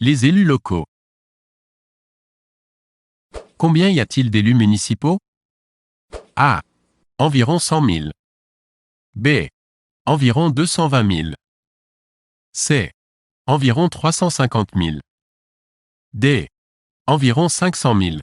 Les élus locaux. Combien y a-t-il d'élus municipaux? A. Environ 100 000. B. Environ 220 000. C. Environ 350 000. D. Environ 500 000.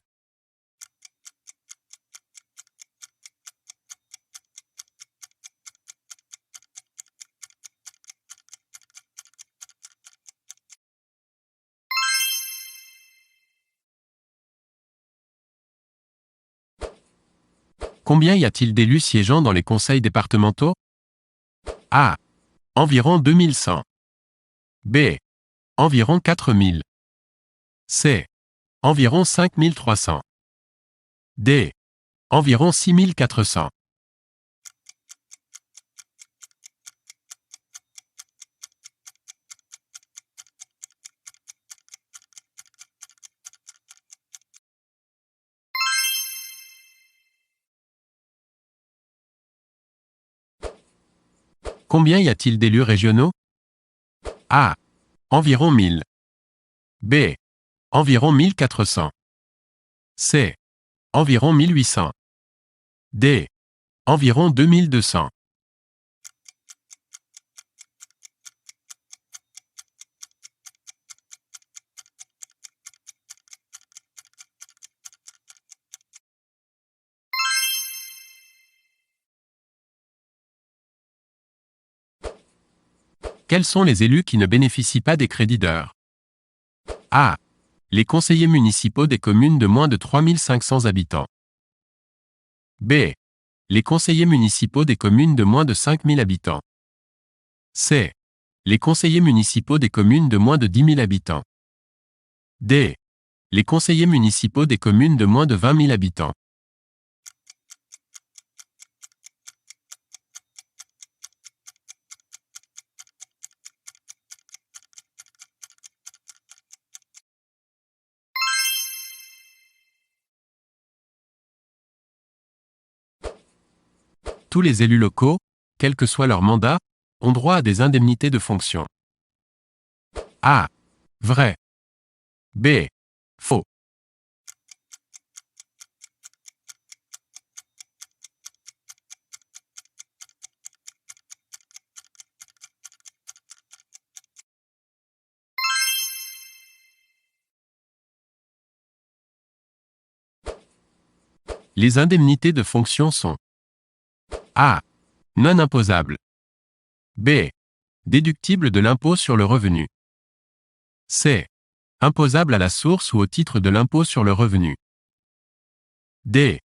Combien y a-t-il d'élus siégeant dans les conseils départementaux? A. Environ 2100. B. Environ 4000. C. Environ 5300. D. Environ 6400. Combien y a-t-il d'élus régionaux? A. Environ 1000. B. Environ 1400. C. Environ 1800. D. Environ 2200. Quels sont les élus qui ne bénéficient pas des crédits d'heure? A. Les conseillers municipaux des communes de moins de 3500 habitants. B. Les conseillers municipaux des communes de moins de 5000 habitants. C. Les conseillers municipaux des communes de moins de 10 000 habitants. D. Les conseillers municipaux des communes de moins de 20 000 habitants. Tous les élus locaux, quel que soit leur mandat, ont droit à des indemnités de fonction. A. Vrai. B. Faux. Les indemnités de fonction sont A. Non imposables. B. Déductibles de l'impôt sur le revenu. C. Imposables à la source ou au titre de l'impôt sur le revenu. D.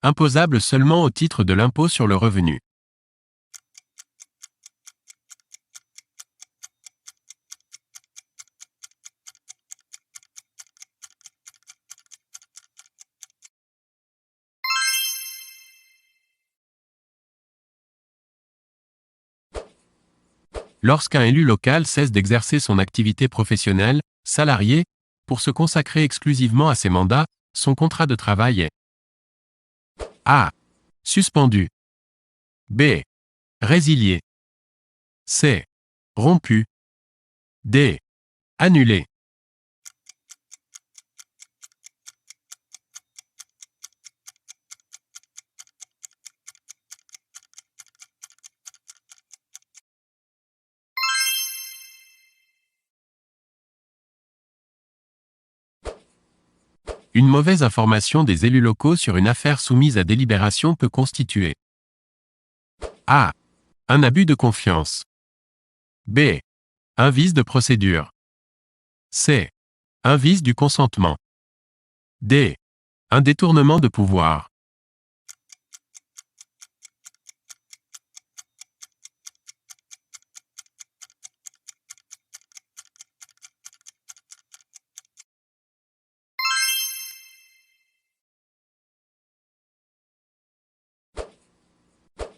Imposables seulement au titre de l'impôt sur le revenu. Lorsqu'un élu local cesse d'exercer son activité professionnelle, salariée, pour se consacrer exclusivement à ses mandats, son contrat de travail est A. Suspendu. B. Résilié. C. Rompu. D. Annulé. Une mauvaise information des élus locaux sur une affaire soumise à délibération peut constituer A. Un abus de confiance. B. Un vice de procédure. C. Un vice du consentement. D. Un détournement de pouvoir.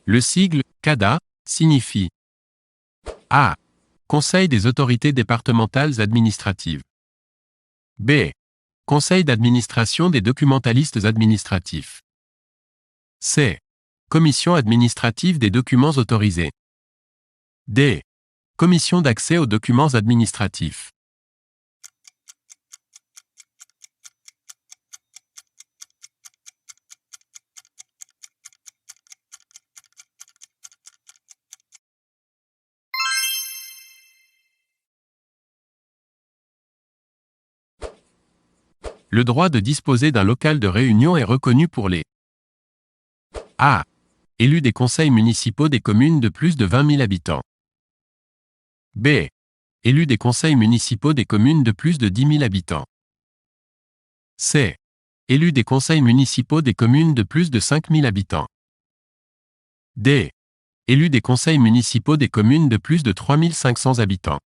Le sigle CADA signifie A. Conseil des autorités départementales administratives. B. Conseil d'administration des documentalistes administratifs. C. Commission administrative des documents autorisés. D. Commission d'accès aux documents administratifs. Le droit de disposer d'un local de réunion est reconnu pour les A. Élus des conseils municipaux des communes de plus de 20 000 habitants. B. Élus des conseils municipaux des communes de plus de 10 000 habitants. C. Élus des conseils municipaux des communes de plus de 5 000 habitants. D. Élus des conseils municipaux des communes de plus de 3 500 habitants.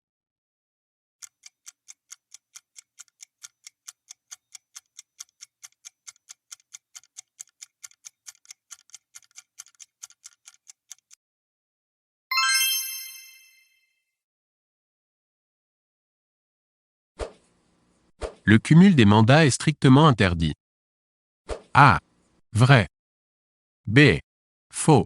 Le cumul des mandats est strictement interdit. A. Vrai. B. Faux.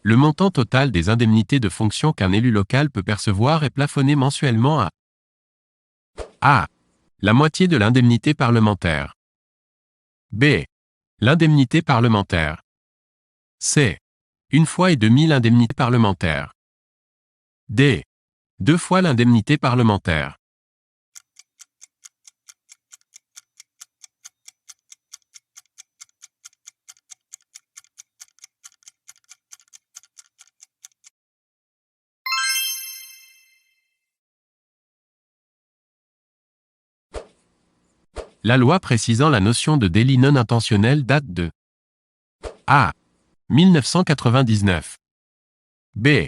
Le montant total des indemnités de fonction qu'un élu local peut percevoir est plafonné mensuellement à A. La moitié de l'indemnité parlementaire. B. L'indemnité parlementaire. C. 1,5 fois l'indemnité parlementaire. D. 2 fois l'indemnité parlementaire. La loi précisant la notion de délit non intentionnel date de A. 1999. B.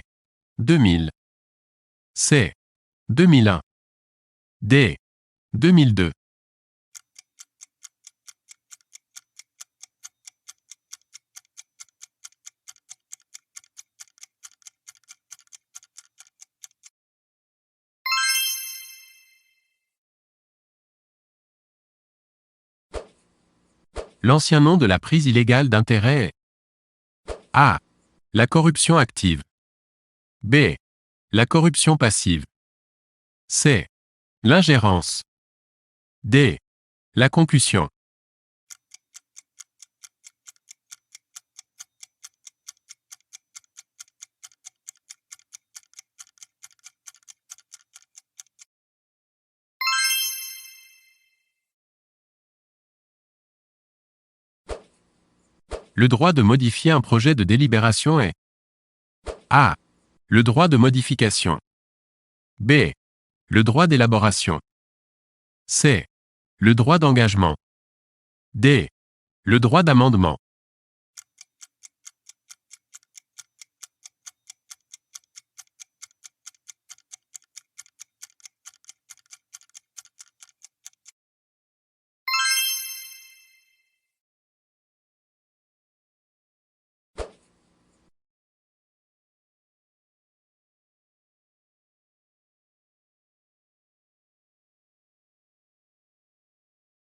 2000. C. 2001. D. 2002. L'ancien nom de la prise illégale d'intérêt est A. La corruption active. B. La corruption passive. C. L'ingérence. D. La concussion. Le droit de modifier un projet de délibération est A. Le droit de modification. B. Le droit d'élaboration. C. Le droit d'engagement. D. Le droit d'amendement.